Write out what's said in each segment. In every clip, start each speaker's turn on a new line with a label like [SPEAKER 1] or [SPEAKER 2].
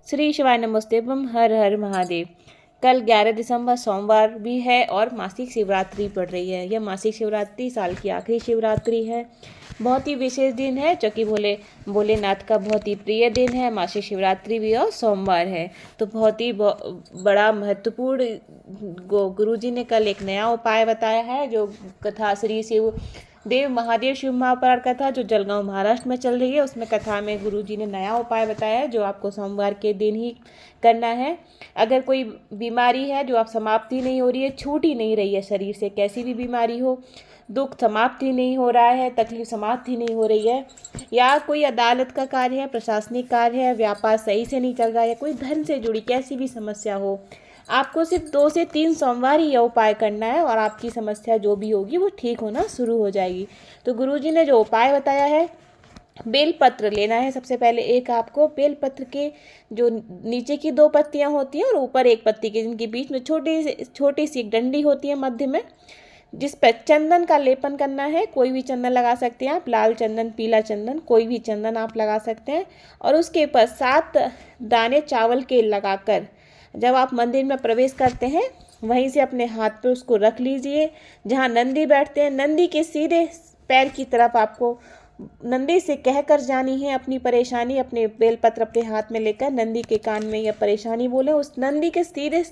[SPEAKER 1] श्री शिवाय नमस्ते बम हर हर महादेव। कल 11 दिसंबर सोमवार भी है और मासिक शिवरात्रि पड़ रही है। यह मासिक शिवरात्रि साल की आखिरी शिवरात्रि है। बहुत ही विशेष दिन है जो कि भोलेनाथ का बहुत ही प्रिय दिन है। मासिक शिवरात्रि भी और सोमवार है तो बहुत ही बड़ा महत्वपूर्ण गुरुजी ने कल एक नया उपाय बताया है। जो कथा श्री शिव देव महादेव शिव महापरार कथा जो जलगांव महाराष्ट्र में चल रही है, उसमें कथा में गुरुजी ने नया उपाय बताया है जो आपको सोमवार के दिन ही करना है। अगर कोई बीमारी है जो आप समाप्ति नहीं हो रही है, छूट ही नहीं रही है शरीर से, कैसी भी बीमारी हो, दुख समाप्ति नहीं हो रहा है, तकलीफ समाप्ति नहीं हो रही है, या कोई अदालत का कार्य है, प्रशासनिक कार्य है, व्यापार सही से नहीं चल रहा है, कोई धन से जुड़ी कैसी भी समस्या हो, आपको सिर्फ 2 से 3 सोमवार ही यह उपाय करना है और आपकी समस्या जो भी होगी वो ठीक होना शुरू हो जाएगी। तो गुरुजी ने जो उपाय बताया है, बेलपत्र लेना है। सबसे पहले एक आपको बेलपत्र के जो नीचे की 2 पत्तियां होती हैं और ऊपर एक पत्ती के, जिनके बीच में छोटी सी एक डंडी होती है मध्य में, जिस पर चंदन का लेपन करना है। कोई भी चंदन लगा सकते हैं आप, लाल चंदन, पीला चंदन, कोई भी चंदन आप लगा सकते हैं। और उसके ऊपर 7 दाने चावल के लगाकर जब आप मंदिर में प्रवेश करते हैं वहीं से अपने हाथ पे उसको रख लीजिए जहाँ नंदी बैठते हैं। नंदी के सीधे पैर की तरफ आपको नंदी से कहकर जानी है अपनी परेशानी। अपने बेलपत्र अपने हाथ में लेकर नंदी के कान में यह परेशानी बोले, उस नंदी के सीधे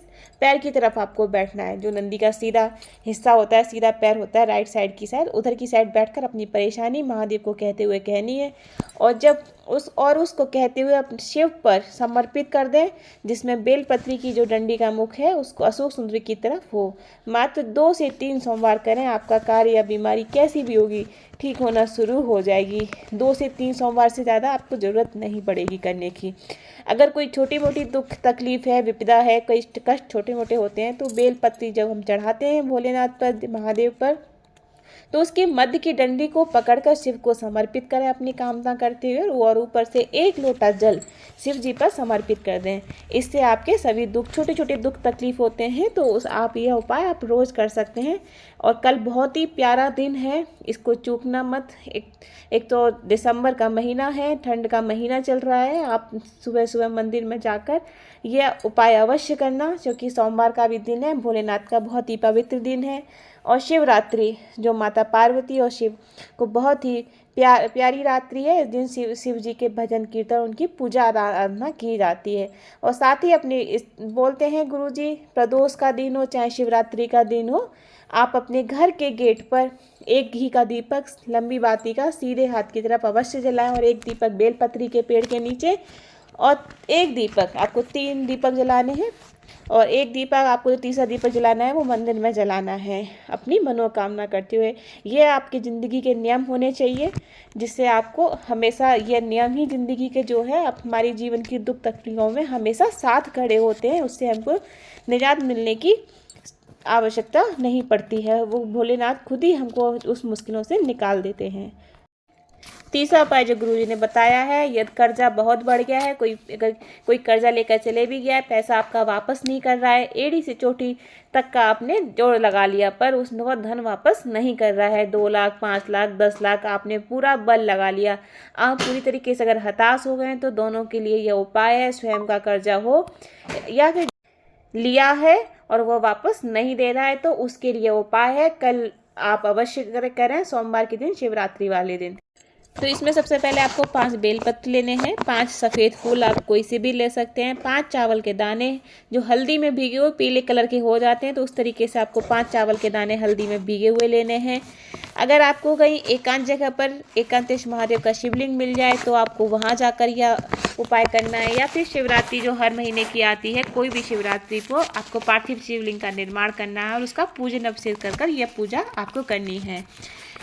[SPEAKER 1] पैर की तरफ आपको बैठना है। जो नंदी का सीधा हिस्सा होता है, सीधा पैर होता है राइट साइड की साइड, उधर की साइड बैठकर अपनी परेशानी महादेव को कहते हुए कहनी है। और जब उसको कहते हुए अपने शिव पर समर्पित कर दें, जिसमें बेलपत्री की जो डंडी का मुख है उसको अशोक सुंदरी की तरफ हो। मात्र 2 से 3 सोमवार करें, आपका कार्य या बीमारी कैसी भी होगी ठीक होना शुरू हो जाएगी। 2 से 3 सोमवार से ज़्यादा आपको ज़रूरत नहीं पड़ेगी करने की। अगर कोई छोटी मोटी दुख तकलीफ है, विपदा है, कोई कष्ट छोटे मोटे होते हैं, तो बेलपत्री जब हम चढ़ाते हैं भोलेनाथ पर, महादेव पर, तो उसके मध्य की डंडी को पकड़कर शिव को समर्पित करें अपनी कामना करते हुए, और ऊपर से 1 लोटा जल शिव जी पर समर्पित कर दें। इससे आपके सभी दुख, छोटे छोटे दुख तकलीफ होते हैं तो आप यह उपाय आप रोज़ कर सकते हैं। और कल बहुत ही प्यारा दिन है, इसको चूकना मत। एक तो दिसंबर का महीना है, ठंड का महीना चल रहा है। आप सुबह सुबह मंदिर में जाकर यह उपाय अवश्य करना, क्योंकि सोमवार का भी दिन है, भोलेनाथ का बहुत ही पवित्र दिन है। और शिवरात्रि जो माता पार्वती और शिव को बहुत ही प्यारी रात्रि है। इस दिन शिव जी के भजन कीर्तन, उनकी पूजा आराधना की जाती है। और साथ ही बोलते हैं गुरुजी, प्रदोष का दिन हो चाहे शिवरात्रि का दिन हो, आप अपने घर के गेट पर 1 घी का दीपक लंबी बाती का सीधे हाथ की तरफ अवश्य जलाएं, और 1 दीपक बेलपत्री के पेड़ के नीचे, और 1 दीपक, आपको 3 दीपक जलाने हैं, और 1 दीपक आपको जो तीसरा दीपक जलाना है वो मंदिर में जलाना है अपनी मनोकामना करते हुए। ये आपकी ज़िंदगी के नियम होने चाहिए, जिससे आपको हमेशा ये नियम ही ज़िंदगी के जो है हमारी जीवन की दुख तकलीफों में हमेशा साथ खड़े होते हैं। उससे हमको निजात मिलने की आवश्यकता नहीं पड़ती है, वो भोलेनाथ खुद ही हमको उस मुश्किलों से निकाल देते हैं। तीसरा उपाय जो गुरुजी ने बताया है, यदि कर्जा बहुत बढ़ गया है, अगर कोई कर्जा लेकर चले भी गया है, पैसा आपका वापस नहीं कर रहा है, एड़ी से चोटी तक का आपने जोड़ लगा लिया पर उसका धन वापस नहीं कर रहा है, 2 लाख, 5 लाख, 10 लाख आपने पूरा बल लगा लिया, आप पूरी तरीके से अगर हताश हो गए हैं, तो दोनों के लिए यह उपाय है। स्वयं का कर्जा हो या फिर लिया है और वह वापस नहीं दे रहा है, तो उसके लिए उपाय है। कल आप अवश्य करें, सोमवार के दिन, शिवरात्रि वाले दिन। तो इसमें सबसे पहले आपको 5 बेलपत्र लेने हैं, 5 सफ़ेद फूल आप कोई से भी ले सकते हैं, 5 चावल के दाने जो हल्दी में भीगे हुए पीले कलर के हो जाते हैं, तो उस तरीके से आपको 5 चावल के दाने हल्दी में भीगे हुए लेने हैं। अगर आपको कहीं एकांत जगह पर एकांतेश महादेव का शिवलिंग मिल जाए तो आपको वहां जाकर यह उपाय करना है, या फिर शिवरात्रि जो हर महीने की आती है, कोई भी शिवरात्रि को आपको पार्थिव शिवलिंग का निर्माण करना है और उसका पूजन अभिषेक कर यह पूजा आपको करनी है।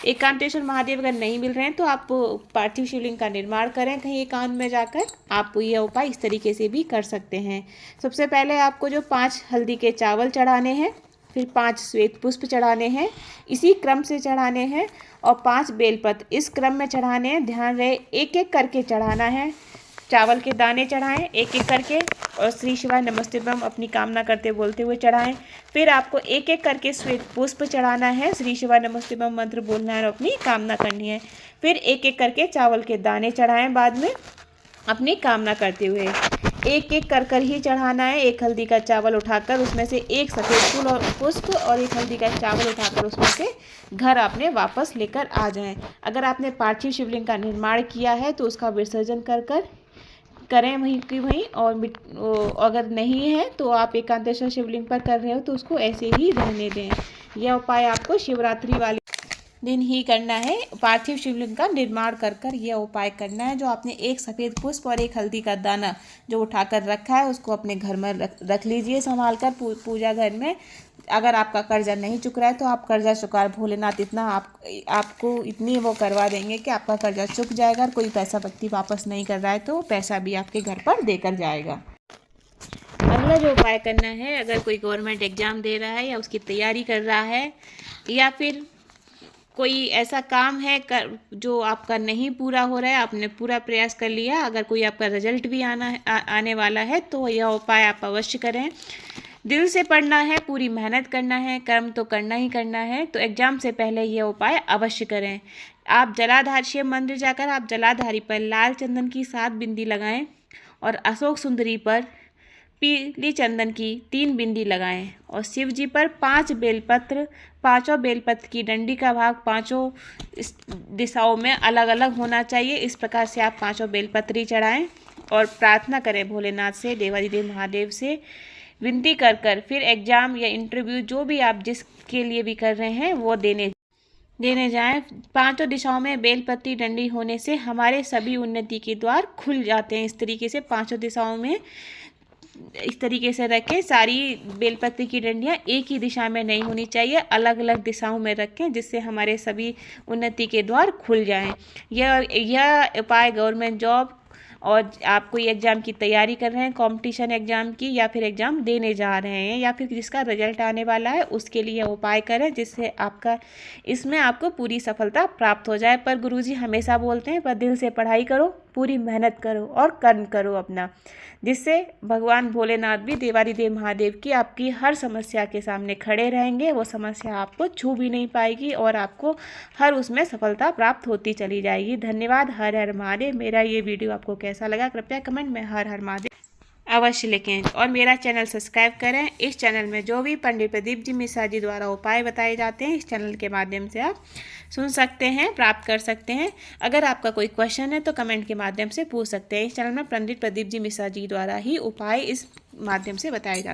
[SPEAKER 1] एकांतेश्वर महादेव अगर नहीं मिल रहे हैं तो आप पार्थिव शिवलिंग का निर्माण करें कहीं एकांत में जाकर। आप यह उपाय इस तरीके से भी कर सकते हैं। सबसे पहले आपको जो 5 हल्दी के चावल चढ़ाने हैं, फिर 5 श्वेत पुष्प चढ़ाने हैं, इसी क्रम से चढ़ाने हैं, और 5 बेलपत्र इस क्रम में चढ़ाने हैं। ध्यान रहे, 1-1 करके चढ़ाना है। चावल के दाने चढ़ाएं 1-1 करके, और श्री शिवाय नमस्ते बम अपनी कामना करते बोलते हुए चढ़ाएं। फिर आपको 1-1 करके श्वेत पुष्प चढ़ाना है, श्री शिवाय नमस्ते बम मंत्र बोलना है और अपनी कामना करनी है। फिर 1-1 करके चावल के दाने चढ़ाएं बाद में अपनी कामना करते हुए। एक एक कर कर ही चढ़ाना है। एक हल्दी का चावल उठाकर उसमें से एक सफ़ेद फूल और पुष्प और एक हल्दी का चावल उठाकर उसमें से घर अपने वापस लेकर आ जाएं। अगर आपने पार्थिव शिवलिंग का निर्माण किया है तो उसका विसर्जन कर करें वहीं की वहीं, और अगर नहीं है तो आप एकांतेश्वर शिवलिंग पर कर रहे हो तो उसको ऐसे ही रहने दें। यह उपाय आपको शिवरात्रि वाले दिन ही करना है। पार्थिव शिवलिंग का निर्माण कर यह उपाय करना है। जो आपने एक सफ़ेद पुष्प और एक हल्दी का दाना जो उठाकर रखा है उसको अपने घर में रख लीजिए संभाल कर पूजा घर में। अगर आपका कर्जा नहीं चुक रहा है तो आप कर्जा चुका, भोलेनाथ इतना आपको इतनी वो करवा देंगे कि आपका कर्जा चुक जाएगा। और कोई पैसा व्यक्ति वापस नहीं कर रहा है तो पैसा भी आपके घर पर देकर जाएगा। अगला जो उपाय करना है, अगर कोई गवर्नमेंट एग्ज़ाम दे रहा है या उसकी तैयारी कर रहा है या फिर कोई ऐसा काम है जो आपका नहीं पूरा हो रहा है, आपने पूरा प्रयास कर लिया, अगर कोई आपका रिजल्ट भी आने वाला है तो यह उपाय आप अवश्य करें। दिल से पढ़ना है, पूरी मेहनत करना है, कर्म तो करना ही करना है, तो एग्जाम से पहले यह उपाय अवश्य करें। आप जलाधार शिव मंदिर जाकर आप जलाधारी पर लाल चंदन की 7 बिंदी लगाएं और अशोक सुंदरी पर पीली चंदन की 3 बिंदी लगाएं और शिव जी पर 5 बेलपत्र, 5 बेलपत्र की डंडी का भाग 5 दिशाओं में अलग अलग होना चाहिए। इस प्रकार से आप 5 बेलपत्री चढ़ाएं और प्रार्थना करें भोलेनाथ से, देवाधिदेव महादेव से विनती कर फिर एग्ज़ाम या इंटरव्यू जो भी आप जिसके लिए भी कर रहे हैं वो देने जाएं। 5 दिशाओं में बेलपत्री डंडी होने से हमारे सभी उन्नति के द्वार खुल जाते हैं। इस तरीके से 5 दिशाओं में इस तरीके से रखें। सारी बेलपत्री की डंडियाँ एक ही दिशा में नहीं होनी चाहिए, अलग अलग दिशाओं में रखें जिससे हमारे सभी उन्नति के द्वार खुल जाएं। यह उपाय गवर्नमेंट जॉब और आप कोई एग्ज़ाम की तैयारी कर रहे हैं, कंपटीशन एग्ज़ाम की, या फिर एग्ज़ाम देने जा रहे हैं, या फिर जिसका रिजल्ट आने वाला है उसके लिए उपाय करें जिससे इसमें आपको पूरी सफलता प्राप्त हो जाए। पर गुरुजी हमेशा बोलते हैं पर दिल से पढ़ाई करो, पूरी मेहनत करो और कर्म करो अपना, जिससे भगवान भोलेनाथ भी, देवाधिदेव महादेव की आपकी हर समस्या के सामने खड़े रहेंगे। वो समस्या आपको छू भी नहीं पाएगी और आपको हर उसमें सफलता प्राप्त होती चली जाएगी। धन्यवाद। हर हर महादेव। मेरा ये वीडियो आपको कैसा लगा कृपया कमेंट में हर हर महादेव अवश्य लिखें और मेरा चैनल सब्सक्राइब करें। इस चैनल में जो भी पंडित प्रदीप जी मिश्रा जी द्वारा उपाय बताए जाते हैं इस चैनल के माध्यम से आप सुन सकते हैं, प्राप्त कर सकते हैं। अगर आपका कोई क्वेश्चन है तो कमेंट के माध्यम से पूछ सकते हैं। इस चैनल में पंडित प्रदीप जी मिश्रा जी द्वारा ही उपाय इस माध्यम से बताए जाते हैं।